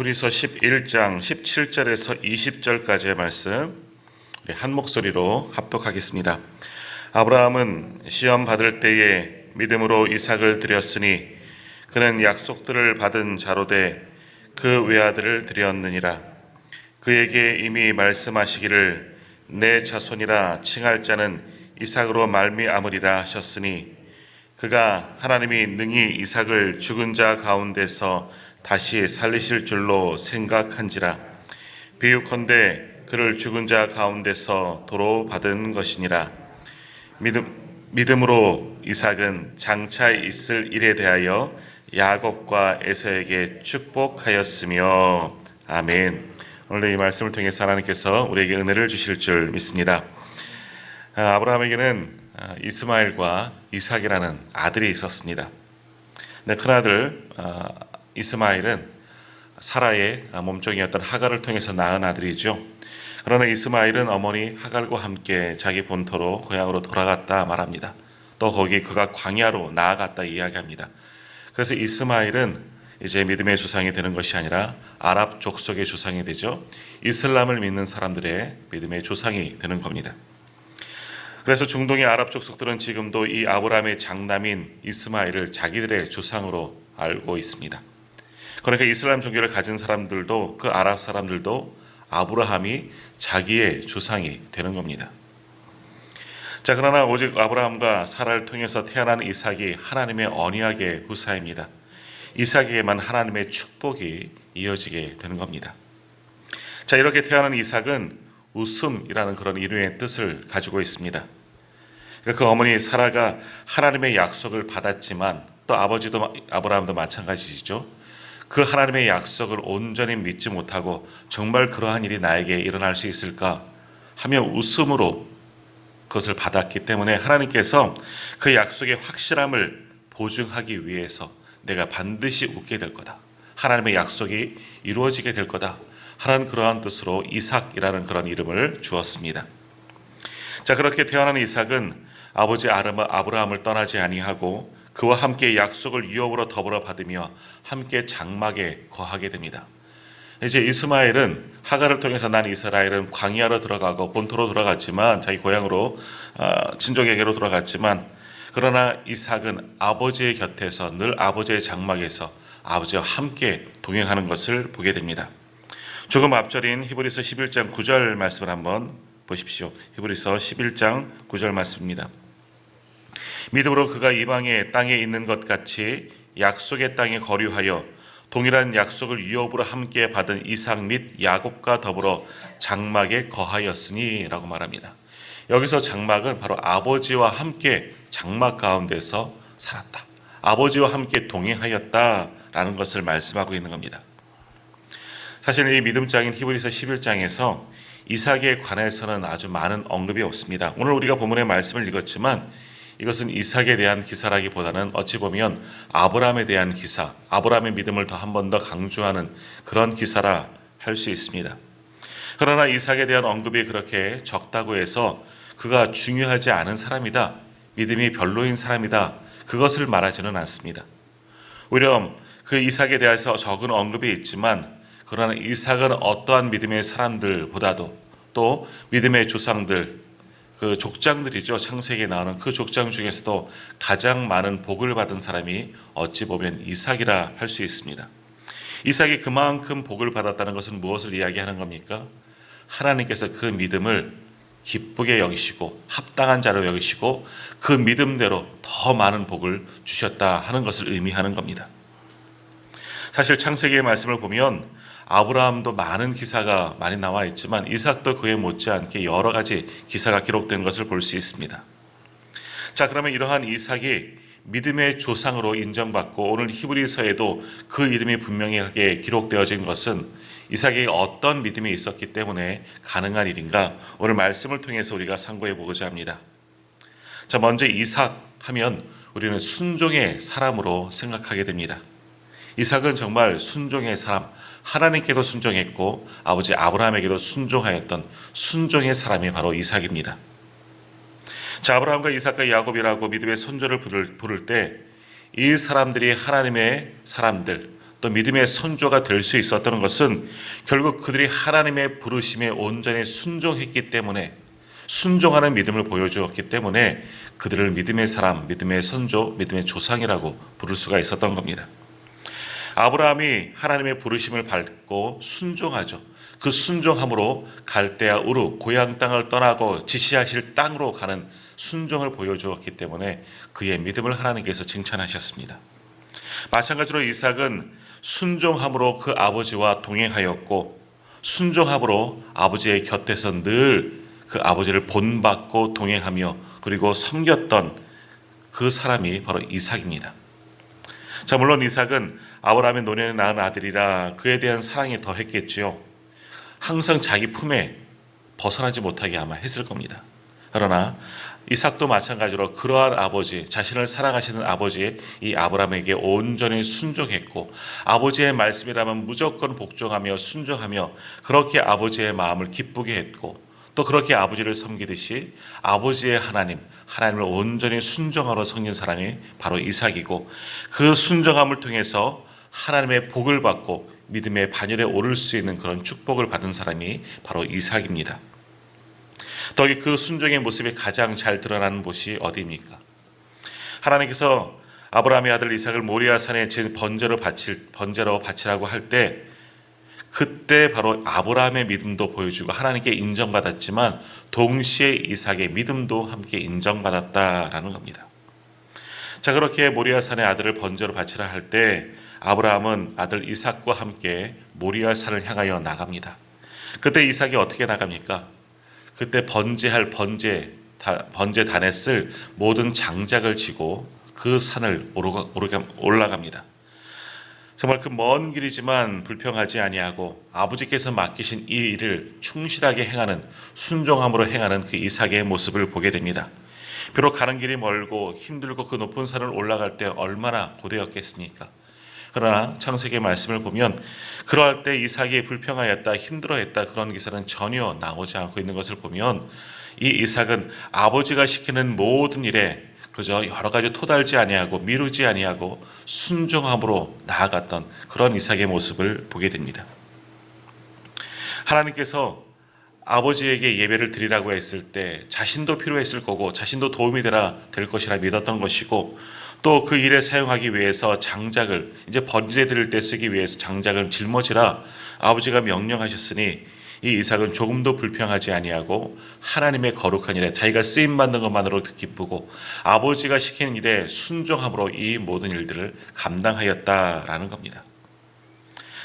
히브리서 11장 17절에서 20절까지의 말씀 우리 한 목소리로 합독하겠습니다. 아브라함은 시험 받을 때에 믿음으로 이삭을 드렸으니 그는 약속들을 받은 자로되 그 외아들을 드렸느니라. 그에게 이미 말씀하시기를 내 자손이라 칭할 자는 이삭으로 말미암으리라 하셨으니 그가 하나님이 능히 이삭을 죽은 자 가운데서 다시 살리실 줄로 생각한지라. 비유컨대 그를 죽은 자 가운데서 도로 받은 것이니라. 믿음으로 이삭은 장차 있을 일에 대하여 야곱과 에서에게 축복하였으며. 아멘. 오늘 이 말씀을 통해서 하나님께서 우리에게 은혜를 주실 줄 믿습니다. 아브라함에게는 이스마엘과 이삭이라는 아들이 있었습니다. 큰아들 이스마엘은 사라의 몸종이었던 하갈을 통해서 낳은 아들이죠. 그러나 이스마엘은 어머니 하갈과 함께 자기 본토로 고향으로 돌아갔다 말합니다. 또 거기 그가 광야로 나아갔다 이야기합니다. 그래서 이스마엘은 이제 믿음의 조상이 되는 것이 아니라 아랍 족속의 조상이 되죠. 이슬람을 믿는 사람들의 믿음의 조상이 되는 겁니다. 그래서 중동의 아랍 족속들은 지금도 이 아브라함의 장남인 이스마엘을 자기들의 조상으로 알고 있습니다. 그러니까 이슬람 종교를 가진 사람들도, 그 아랍 사람들도 아브라함이 자기의 조상이 되는 겁니다. 자, 그러나 오직 아브라함과 사라를 통해서 태어난 이삭이 하나님의 언약의 후사입니다. 이삭에게만 하나님의 축복이 이어지게 되는 겁니다. 자, 이렇게 태어난 이삭은 웃음이라는 그런 이름의 뜻을 가지고 있습니다. 그러니까 그 어머니 사라가 하나님의 약속을 받았지만 또 아버지도 아브라함도 마찬가지죠. 그 하나님의 약속을 온전히 믿지 못하고 정말 그러한 일이 나에게 일어날 수 있을까 하며 웃음으로 그것을 받았기 때문에 하나님께서 그 약속의 확실함을 보증하기 위해서 내가 반드시 웃게 될 거다, 하나님의 약속이 이루어지게 될 거다 하는 그러한 뜻으로 이삭이라는 그런 이름을 주었습니다. 자, 그렇게 태어난 이삭은 아버지 아브라함을 떠나지 아니하고 그와 함께 약속을 유업으로 더불어 받으며 함께 장막에 거하게 됩니다. 이제 이스마엘은 하갈을 통해서 난 이스라엘은 광야로 들어가고 본토로 돌아갔지만, 자기 고향으로 친족에게로 돌아갔지만, 그러나 이삭은 아버지의 곁에서 늘 아버지의 장막에서 아버지와 함께 동행하는 것을 보게 됩니다. 조금 앞절인 히브리서 11장 9절 말씀을 한번 보십시오. 히브리서 11장 9절 말씀입니다. 믿음으로 그가 이방의 땅에 있는 것 같이 약속의 땅에 거류하여 동일한 약속을 유업으로 함께 받은 이삭 및 야곱과 더불어 장막에 거하였으니 라고 말합니다. 여기서 장막은 바로 아버지와 함께 장막 가운데서 살았다, 아버지와 함께 동행하였다라는 것을 말씀하고 있는 겁니다. 사실 이 믿음장인 히브리서 11장에서 이삭에 관해서는 아주 많은 언급이 없습니다. 오늘 우리가 본문의 말씀을 읽었지만 이것은 이삭에 대한 기사라기보다는 어찌 보면 아브라함에 대한 기사, 아브라함의 믿음을 더 한 번 더 강조하는 그런 기사라 할 수 있습니다. 그러나 이삭에 대한 언급이 그렇게 적다고 해서 그가 중요하지 않은 사람이다, 믿음이 별로인 사람이다, 그것을 말하지는 않습니다. 오히려 그 이삭에 대해서 적은 언급이 있지만, 그러나 이삭은 어떠한 믿음의 사람들보다도 또 믿음의 조상들, 그 족장들이죠. 창세기에 나오는 그 족장 중에서도 가장 많은 복을 받은 사람이 어찌 보면 이삭이라 할 수 있습니다. 이삭이 그만큼 복을 받았다는 것은 무엇을 이야기하는 겁니까? 하나님께서 그 믿음을 기쁘게 여기시고 합당한 자로 여기시고 그 믿음대로 더 많은 복을 주셨다 하는 것을 의미하는 겁니다. 사실 창세기의 말씀을 보면 아브라함도 많은 기사가 많이 나와 있지만 이삭도 그에 못지않게 여러 가지 기사가 기록된 것을 볼 수 있습니다. 자, 그러면 이러한 이삭이 믿음의 조상으로 인정받고 오늘 히브리서에도 그 이름이 분명하게 기록되어진 것은 이삭에게 어떤 믿음이 있었기 때문에 가능한 일인가, 오늘 말씀을 통해서 우리가 상고해 보고자 합니다. 자, 먼저 이삭 하면 우리는 순종의 사람으로 생각하게 됩니다. 이삭은 정말 순종의 사람, 하나님께도 순종했고 아버지 아브라함에게도 순종하였던 순종의 사람이 바로 이삭입니다. 자, 아브라함과 이삭과 야곱이라고 믿음의 손자를 부를 때 이 사람들이 하나님의 사람들, 또 믿음의 선조가 될 수 있었던 것은 결국 그들이 하나님의 부르심에 온전히 순종했기 때문에, 순종하는 믿음을 보여주었기 때문에 그들을 믿음의 사람, 믿음의 선조, 믿음의 조상이라고 부를 수가 있었던 겁니다. 아브라함이 하나님의 부르심을 받고 순종하죠. 그 순종함으로 갈대아 우르 고향 땅을 떠나고 지시하실 땅으로 가는 순종을 보여주었기 때문에 그의 믿음을 하나님께서 칭찬하셨습니다. 마찬가지로 이삭은 순종함으로 그 아버지와 동행하였고, 순종함으로 아버지의 곁에서 늘 그 아버지를 본받고 동행하며 그리고 섬겼던 그 사람이 바로 이삭입니다. 자, 물론 이삭은 아브라함의 노년에 낳은 아들이라 그에 대한 사랑이 더했겠지요. 항상 자기 품에 벗어나지 못하게 아마 했을 겁니다. 그러나 이삭도 마찬가지로 그러한 아버지, 자신을 사랑하시는 아버지 이 아브라함에게 온전히 순종했고, 아버지의 말씀이라면 무조건 복종하며 순종하며 그렇게 아버지의 마음을 기쁘게 했고, 또 그렇게 아버지를 섬기듯이 아버지의 하나님을 온전히 순종하러 섬긴 사람이 바로 이삭이고, 그 순종함을 통해서 하나님의 복을 받고 믿음의 반열에 오를 수 있는 그런 축복을 받은 사람이 바로 이삭입니다. 더욱이 그 순종의 모습이 가장 잘 드러나는 곳이 어디입니까? 하나님께서 아브라함의 아들 이삭을 모리아산에 번제로 바치라고 할 때, 그때 바로 아브라함의 믿음도 보여주고 하나님께 인정받았지만 동시에 이삭의 믿음도 함께 인정받았다라는 겁니다. 자, 그렇게 모리아산의 아들을 번제로 바치라 할 때 아브라함은 아들 이삭과 함께 모리아산을 향하여 나갑니다. 그때 이삭이 어떻게 나갑니까? 그때 번제할 번제단에 쓸 모든 장작을 지고 그 산을 올라갑니다. 정말 그 먼 길이지만 불평하지 아니하고 아버지께서 맡기신 이 일을 충실하게 행하는, 순종함으로 행하는 그 이삭의 모습을 보게 됩니다. 비록 가는 길이 멀고 힘들고 그 높은 산을 올라갈 때 얼마나 고되었겠습니까? 그러나 창세기 말씀을 보면 그러할 때 이삭이 불평하였다, 힘들어했다, 그런 기사는 전혀 나오지 않고 있는 것을 보면 이 이삭은 아버지가 시키는 모든 일에 그저 여러 가지 토달지 아니하고 미루지 아니하고 순종함으로 나아갔던 그런 이삭의 모습을 보게 됩니다. 하나님께서 아버지에게 예배를 드리라고 했을 때 자신도 필요했을 거고 자신도 도움이 될 것이라 믿었던 것이고, 또 그 일에 사용하기 위해서 장작을, 이제 번제 드릴 때 쓰기 위해서 장작을 짊어지라 아버지가 명령하셨으니 이 이삭은 조금도 불평하지 아니하고 하나님의 거룩한 일에 자기가 쓰임 받는 것만으로도 기쁘고 아버지가 시키는 일에 순종함으로 이 모든 일들을 감당하였다라는 겁니다.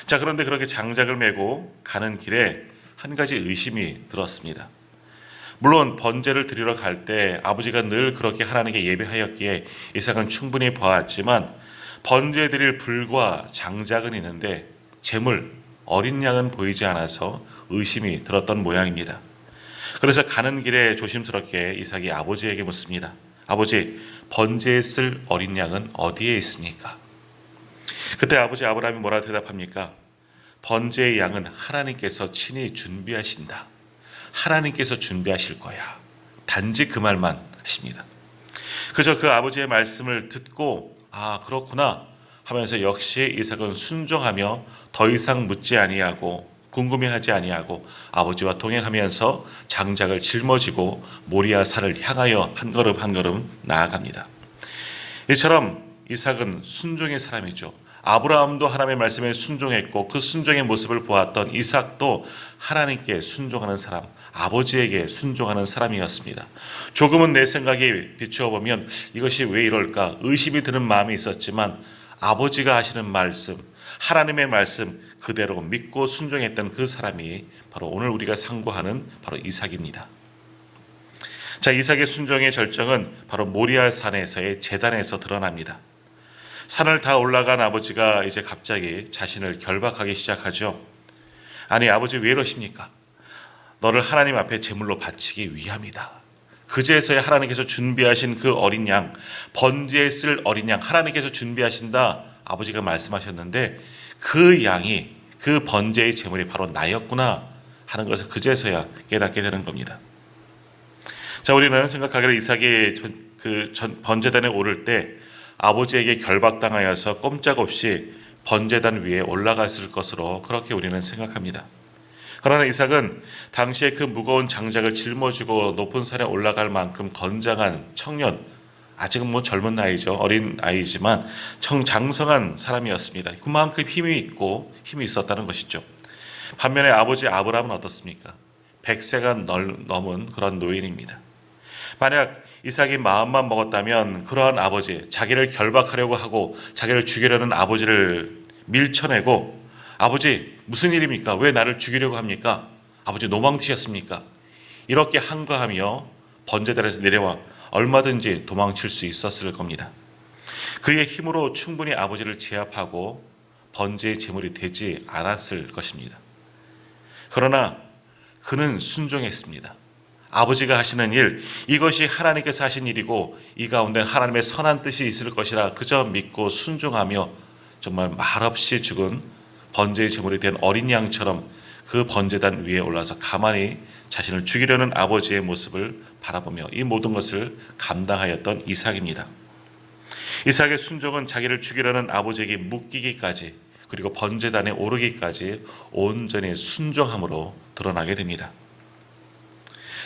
자, 그런데 그렇게 장작을 메고 가는 길에 한 가지 의심이 들었습니다. 물론 번제를 드리러 갈 때 아버지가 늘 그렇게 하나님께 예배하였기에 이삭은 충분히 보았지만 번제 드릴 불과 장작은 있는데 제물, 어린 양은 보이지 않아서 의심이 들었던 모양입니다. 그래서 가는 길에 조심스럽게 이삭이 아버지에게 묻습니다. 아버지, 번제에 쓸 어린 양은 어디에 있습니까? 그때 아버지 아브라함이 뭐라 대답합니까? 번제의 양은 하나님께서 친히 준비하신다. 하나님께서 준비하실 거야. 단지 그 말만 하십니다. 그저 그 아버지의 말씀을 듣고 그렇구나 하면서 역시 이삭은 순종하며 더 이상 묻지 아니하고 궁금해하지 아니하고 아버지와 동행하면서 장작을 짊어지고 모리아 산을 향하여 한 걸음 한 걸음 나아갑니다. 이처럼 이삭은 순종의 사람이죠. 아브라함도 하나님의 말씀에 순종했고 그 순종의 모습을 보았던 이삭도 하나님께 순종하는 사람, 아버지에게 순종하는 사람이었습니다. 조금은 내 생각에 비추어 보면 이것이 왜 이럴까 의심이 드는 마음이 있었지만 아버지가 하시는 말씀, 하나님의 말씀 그대로 믿고 순종했던 그 사람이 바로 오늘 우리가 상고하는 바로 이삭입니다. 자, 이삭의 순종의 절정은 바로 모리아 산에서의 제단에서 드러납니다. 산을 다 올라간 아버지가 이제 갑자기 자신을 결박하기 시작하죠. 아니, 아버지 왜 이러십니까? 너를 하나님 앞에 제물로 바치기 위함이다. 그제서야 하나님께서 준비하신 그 어린 양, 번제에 쓸 어린 양 하나님께서 준비하신다 아버지가 말씀하셨는데 그 양이, 그 번제의 제물이 바로 나였구나 하는 것을 그제서야 깨닫게 되는 겁니다. 자, 우리는 생각하기를 이삭이 번제단에 오를 때 아버지에게 결박당하여서 꼼짝없이 번제단 위에 올라갔을 것으로 그렇게 우리는 생각합니다. 그러나 이삭은 당시에 그 무거운 장작을 짊어지고 높은 산에 올라갈 만큼 건장한 청년, 아직은 젊은 나이죠. 어린 아이지만 장성한 사람이었습니다. 그만큼 힘이 있고 힘이 있었다는 것이죠. 반면에 아버지 아브라함은 어떻습니까? 100세가 넘은 그런 노인입니다. 만약 이삭이 마음만 먹었다면 그러한 아버지, 자기를 결박하려고 하고 자기를 죽이려는 아버지를 밀쳐내고, 아버지 무슨 일입니까? 왜 나를 죽이려고 합니까? 아버지 노망치셨습니까? 이렇게 한가하며 번제단에서 내려와 얼마든지 도망칠 수 있었을 겁니다. 그의 힘으로 충분히 아버지를 제압하고 번제의 제물이 되지 않았을 것입니다. 그러나 그는 순종했습니다. 아버지가 하시는 일, 이것이 하나님께서 하신 일이고 이 가운데 하나님의 선한 뜻이 있을 것이라 그저 믿고 순종하며 정말 말없이 죽은 번제의 제물이 된 어린 양처럼 그 번제단 위에 올라서 가만히 자신을 죽이려는 아버지의 모습을 바라보며 이 모든 것을 감당하였던 이삭입니다. 이삭의 순종은 자기를 죽이려는 아버지에게 묶이기까지, 그리고 번제단에 오르기까지 온전히 순종함으로 드러나게 됩니다.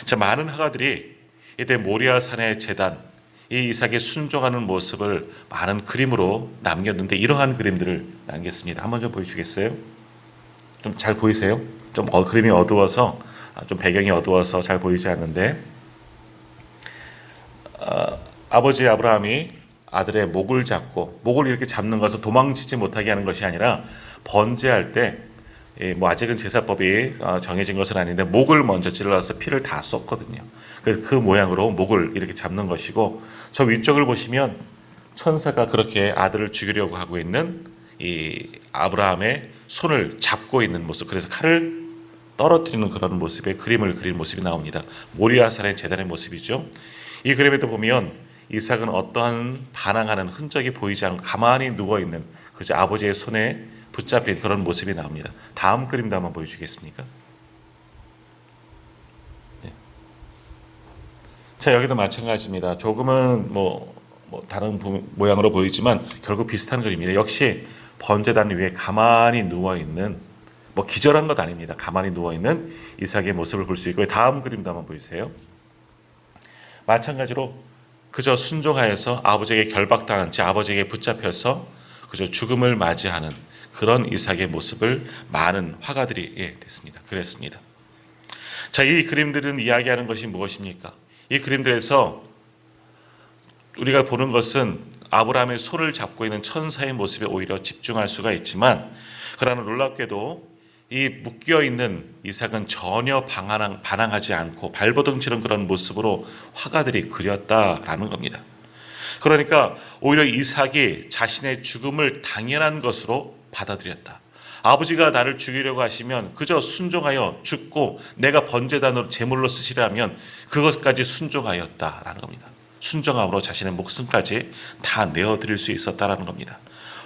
자, 많은 화가들이 이때 모리아 산의 제단, 이 이삭의 순종하는 모습을 많은 그림으로 남겼는데 이러한 그림들을 남겼습니다. 한번 좀 보여주겠어요? 좀 잘 보이세요? 좀 그림이 어두워서, 좀 배경이 어두워서 잘 보이지 않는데, 아버지 아브라함이 아들의 목을 잡고, 목을 이렇게 잡는 것은 도망치지 못하게 하는 것이 아니라 번제할 때, 아직은 제사법이 정해진 것은 아닌데 목을 먼저 찔러서 피를 다 쏟거든요. 그래서 그 모양으로 목을 이렇게 잡는 것이고, 저 위쪽을 보시면 천사가 그렇게 아들을 죽이려고 하고 있는 이 아브라함의 손을 잡고 있는 모습, 그래서 칼을 떨어뜨리는 그런 모습의 그림을 그린 모습이 나옵니다. 모리아산의 제단의 모습이죠. 이 그림에도 보면 이삭은 어떠한 반항하는 흔적이 보이지 않고 가만히 누워있는 그저 아버지의 손에 붙잡힌 그런 모습이 나옵니다. 다음 그림도 한번 보여주겠습니까? 네. 자, 여기도 마찬가지입니다. 조금은 다른 모양으로 보이지만 결국 비슷한 그림입니다. 역시 번제단 위에 가만히 누워있는, 기절한 것 아닙니다. 가만히 누워있는 이삭의 모습을 볼 수 있고요. 다음 그림도 한번 보여주세요. 마찬가지로 그저 순종하여서 아버지에게 결박당한 채 아버지에게 붙잡혀서 그저 죽음을 맞이하는 그런 이삭의 모습을 많은 화가들이 그랬습니다. 자, 이 그림들은 이야기하는 것이 무엇입니까? 이 그림들에서 우리가 보는 것은 아브라함의 손을 잡고 있는 천사의 모습에 오히려 집중할 수가 있지만, 그러나 놀랍게도 이 묶여있는 이삭은 전혀 반항하지 않고 발버둥 치는 그런 모습으로 화가들이 그렸다라는 겁니다. 그러니까 오히려 이삭이 자신의 죽음을 당연한 것으로 받아들였다. 아버지가 나를 죽이려고 하시면 그저 순종하여 죽고 내가 번제단으로 제물로 쓰시라면 그것까지 순종하였다라는 겁니다. 순종함으로 자신의 목숨까지 다 내어드릴 수 있었다라는 겁니다.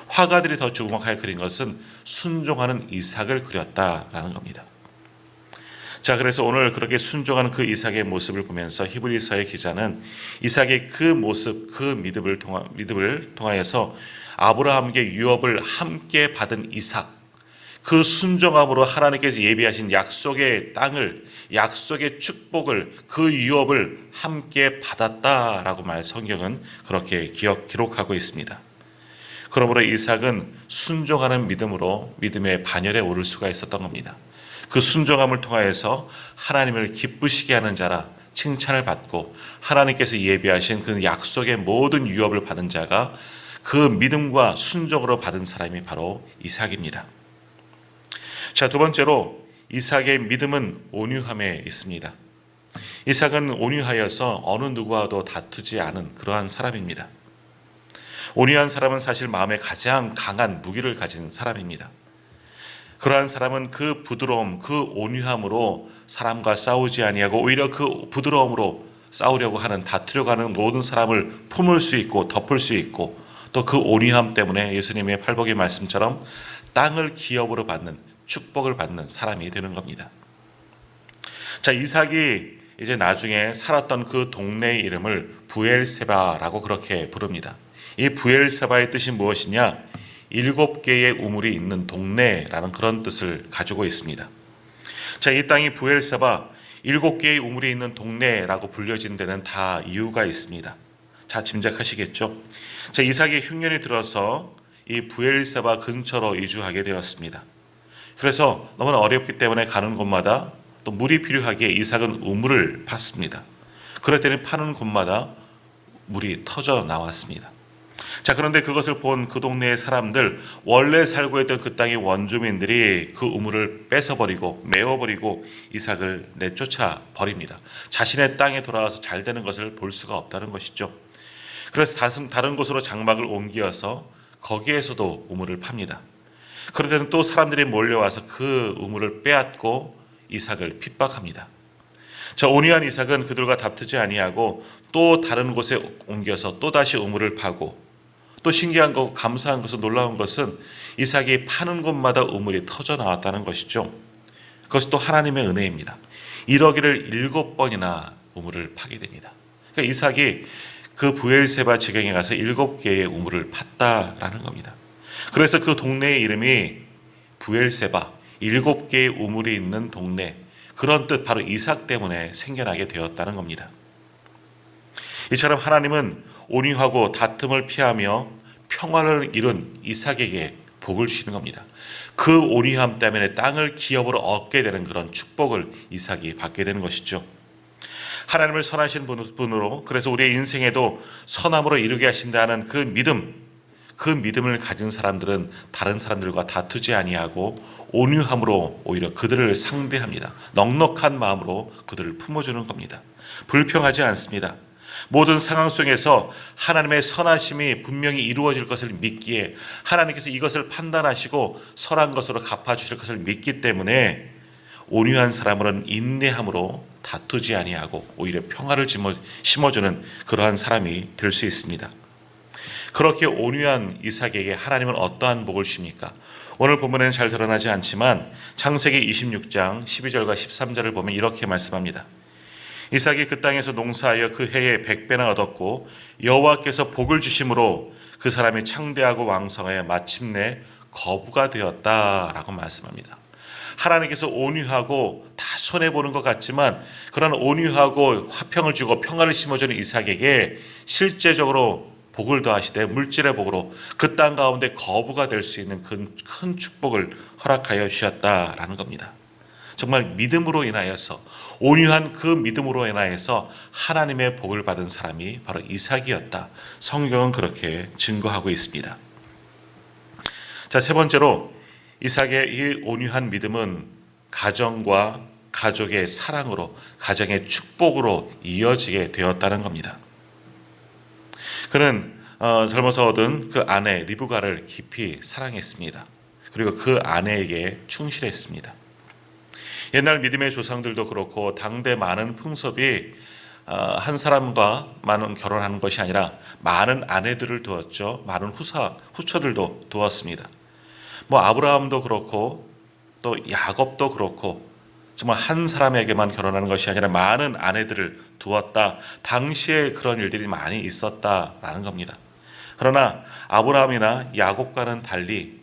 화가들이 더 주목하여 그린 것은 순종하는 이삭을 그렸다라는 겁니다. 자, 그래서 오늘 그렇게 순종하는 그 이삭의 모습을 보면서 히브리서의 기자는 이삭의 그 모습, 그 믿음을 통하여서 아브라함에게 유업을 함께 받은 이삭, 그 순종함으로 하나님께서 예비하신 약속의 땅을, 약속의 축복을, 그 유업을 함께 받았다라고 성경은 그렇게 기록하고 있습니다. 그러므로 이삭은 순종하는 믿음으로 믿음의 반열에 오를 수가 있었던 겁니다. 그 순종함을 통하여서 하나님을 기쁘시게 하는 자라 칭찬을 받고 하나님께서 예비하신 그 약속의 모든 유업을 받은 자가 그 믿음과 순종으로 받은 사람이 바로 이삭입니다. 자, 두 번째로 이삭의 믿음은 온유함에 있습니다. 이삭은 온유하여서 어느 누구와도 다투지 않은 그러한 사람입니다. 온유한 사람은 사실 마음에 가장 강한 무기를 가진 사람입니다. 그러한 사람은 그 부드러움, 그 온유함으로 사람과 싸우지 아니하고 오히려 그 부드러움으로 싸우려고 하는, 다투려고 하는 모든 사람을 품을 수 있고 덮을 수 있고, 또 그 온유함 때문에 예수님의 팔복의 말씀처럼 땅을 기업으로 받는, 축복을 받는 사람이 되는 겁니다. 자, 이삭이 이제 나중에 살았던 그 동네의 이름을 부엘세바라고 그렇게 부릅니다. 이 부엘세바의 뜻이 무엇이냐? 7개의 우물이 있는 동네라는 그런 뜻을 가지고 있습니다. 자, 이 땅이 브엘세바 7개의 우물이 있는 동네라고 불려진 데는 다 이유가 있습니다. 자, 짐작하시겠죠? 자, 이삭이 흉년이 들어서 이 브엘세바 근처로 이주하게 되었습니다. 그래서 너무나 어렵기 때문에 가는 곳마다 또 물이 필요하기에 이삭은 우물을 팠습니다. 그랬더니 파는 곳마다 물이 터져 나왔습니다. 자, 그런데 그것을 본 그 동네의 사람들, 원래 살고 있던 그 땅의 원주민들이 그 우물을 뺏어버리고 메워버리고 이삭을 내쫓아 버립니다. 자신의 땅에 돌아와서 잘 되는 것을 볼 수가 없다는 것이죠. 그래서 다른 곳으로 장막을 옮겨서 거기에서도 우물을 팝니다. 그러더니 또 사람들이 몰려와서 그 우물을 빼앗고 이삭을 핍박합니다. 자, 온유한 이삭은 그들과 다투지 아니하고 또 다른 곳에 옮겨서 또다시 우물을 파고, 또 신기한 것, 감사한 것은, 놀라운 것은 이삭이 파는 곳마다 우물이 터져 나왔다는 것이죠. 그것이 또 하나님의 은혜입니다. 이러기를 7번이나 우물을 파게 됩니다. 그러니까 이삭이 그 브엘세바 지경에 가서 7개의 우물을 팠다라는 겁니다. 그래서 그 동네의 이름이 브엘세바, 7개의 우물이 있는 동네, 그런 뜻, 바로 이삭 때문에 생겨나게 되었다는 겁니다. 이처럼 하나님은 온유하고 다툼을 피하며 평화를 이룬 이삭에게 복을 주시는 겁니다. 그 온유함 때문에 땅을 기업으로 얻게 되는 그런 축복을 이삭이 받게 되는 것이죠. 하나님을 선하신 분으로, 그래서 우리의 인생에도 선함으로 이루게 하신다는 그 믿음을 가진 사람들은 다른 사람들과 다투지 아니하고 온유함으로 오히려 그들을 상대합니다. 넉넉한 마음으로 그들을 품어주는 겁니다. 불평하지 않습니다. 모든 상황 속에서 하나님의 선하심이 분명히 이루어질 것을 믿기에, 하나님께서 이것을 판단하시고 선한 것으로 갚아주실 것을 믿기 때문에 온유한 사람은 인내함으로 다투지 아니하고 오히려 평화를 심어주는 그러한 사람이 될 수 있습니다. 그렇게 온유한 이삭에게 하나님은 어떠한 복을 주십니까? 오늘 본문에는 잘 드러나지 않지만 창세기 26장 12절과 13절을 보면 이렇게 말씀합니다. 이삭이 그 땅에서 농사하여 그 해에 100배나 얻었고 여호와께서 복을 주심으로 그 사람이 창대하고 왕성하여 마침내 거부가 되었다라고 말씀합니다. 하나님께서 온유하고 다 손해보는 것 같지만 그런 온유하고 화평을 주고 평화를 심어주는 이삭에게 실제적으로 복을 더하시되 물질의 복으로 그 땅 가운데 거부가 될 수 있는 큰 축복을 허락하여 주셨다라는 겁니다. 정말 믿음으로 인하여서, 온유한 그 믿음으로 인하여서 하나님의 복을 받은 사람이 바로 이삭이었다. 성경은 그렇게 증거하고 있습니다. 자, 세 번째로 이삭의 이 온유한 믿음은 가정과 가족의 사랑으로, 가정의 축복으로 이어지게 되었다는 겁니다. 그는 젊어서 얻은 그 아내 리브가를 깊이 사랑했습니다. 그리고 그 아내에게 충실했습니다. 옛날 믿음의 조상들도 그렇고 당대 많은 풍습이 한 사람과 많은 결혼하는 것이 아니라 많은 아내들을 두었죠. 많은 후처들도 두었습니다. 아브라함도 그렇고 또 야곱도 그렇고 정말 한 사람에게만 결혼하는 것이 아니라 많은 아내들을 두었다. 당시에 그런 일들이 많이 있었다라는 겁니다. 그러나 아브라함이나 야곱과는 달리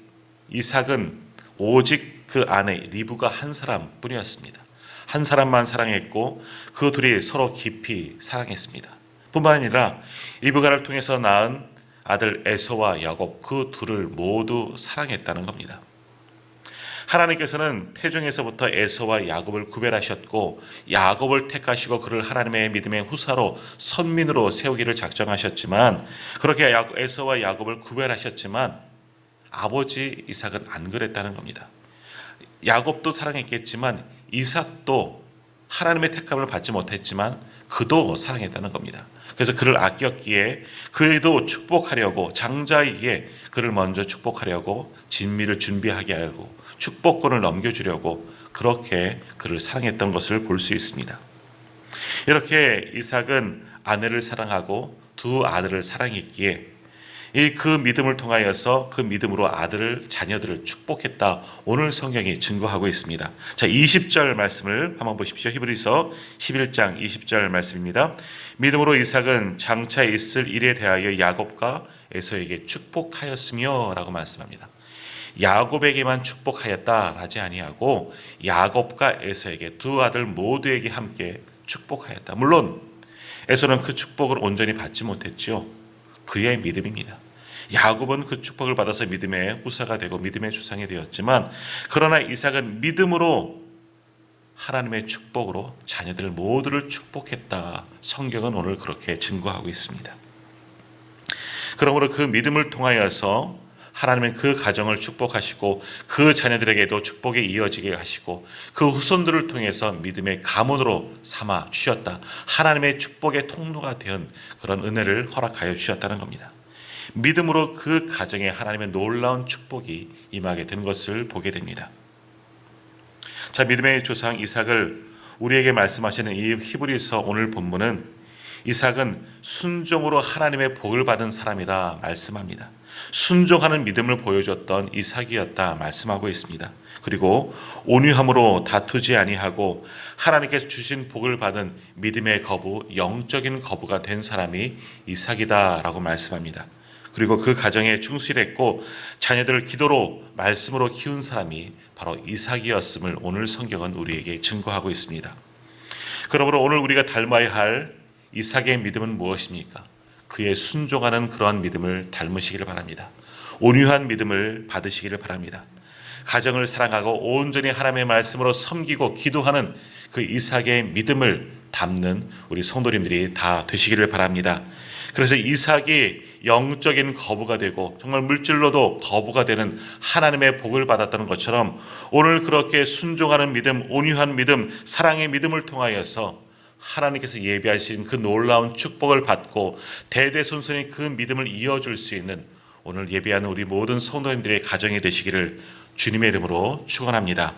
이삭은 오직 그 아내 리브가 한 사람뿐이었습니다. 한 사람만 사랑했고 그 둘이 서로 깊이 사랑했습니다. 뿐만 아니라 리브가를 통해서 낳은 아들 에서와 야곱, 그 둘을 모두 사랑했다는 겁니다. 하나님께서는 태중에서부터 에서와 야곱을 구별하셨고 야곱을 택하시고 그를 하나님의 믿음의 후사로 선민으로 세우기를 작정하셨지만, 그렇게 에서와 야곱을 구별하셨지만 아버지 이삭은 안 그랬다는 겁니다. 야곱도 사랑했겠지만 이삭도 하나님의 택함을 받지 못했지만 그도 사랑했다는 겁니다. 그래서 그를 아꼈기에 그에도 축복하려고, 장자이기에 그를 먼저 축복하려고 진미를 준비하게 하고 축복권을 넘겨주려고 그렇게 그를 사랑했던 것을 볼 수 있습니다. 이렇게 이삭은 아내를 사랑하고 두 아들을 사랑했기에 이 그 믿음을 통하여서 그 믿음으로 자녀들을 축복했다. 오늘 성경이 증거하고 있습니다. 자, 20절 말씀을 한번 보십시오. 히브리서 11장 20절 말씀입니다. 믿음으로 이삭은 장차 있을 일에 대하여 야곱과 에서에게 축복하였으며 라고 말씀합니다. 야곱에게만 축복하였다 하지 아니하고 야곱과 에서에게 두 아들 모두에게 함께 축복하였다. 물론 에서는 그 축복을 온전히 받지 못했죠. 그의 믿음입니다. 야곱은 그 축복을 받아서 믿음의 후사가 되고 믿음의 조상이 되었지만, 그러나 이삭은 믿음으로 하나님의 축복으로 자녀들 모두를 축복했다. 성경은 오늘 그렇게 증거하고 있습니다. 그러므로 그 믿음을 통하여서 하나님은 그 가정을 축복하시고 그 자녀들에게도 축복이 이어지게 하시고 그 후손들을 통해서 믿음의 가문으로 삼아 주셨다. 하나님의 축복의 통로가 된 그런 은혜를 허락하여 주셨다는 겁니다. 믿음으로 그 가정에 하나님의 놀라운 축복이 임하게 된 것을 보게 됩니다. 자, 믿음의 조상 이삭을 우리에게 말씀하시는 이 히브리서 오늘 본문은 이삭은 순종으로 하나님의 복을 받은 사람이라 말씀합니다. 순종하는 믿음을 보여줬던 이삭이었다 말씀하고 있습니다. 그리고 온유함으로 다투지 아니하고 하나님께서 주신 복을 받은 믿음의 거부, 영적인 거부가 된 사람이 이삭이다라고 말씀합니다. 그리고 그 가정에 충실했고 자녀들을 기도로 말씀으로 키운 사람이 바로 이삭이었음을 오늘 성경은 우리에게 증거하고 있습니다. 그러므로 오늘 우리가 닮아야 할 이삭의 믿음은 무엇입니까? 그의 순종하는 그러한 믿음을 닮으시기를 바랍니다. 온유한 믿음을 받으시기를 바랍니다. 가정을 사랑하고 온전히 하나님의 말씀으로 섬기고 기도하는 그 이삭의 믿음을 담는 우리 성도님들이 다 되시기를 바랍니다. 그래서 이삭이 영적인 거부가 되고 정말 물질로도 거부가 되는 하나님의 복을 받았다는 것처럼 오늘 그렇게 순종하는 믿음, 온유한 믿음, 사랑의 믿음을 통하여서 하나님께서 예비하신 그 놀라운 축복을 받고 대대손손이 그 믿음을 이어줄 수 있는 오늘 예배하는 우리 모든 성도님들의 가정이 되시기를 주님의 이름으로 축원합니다.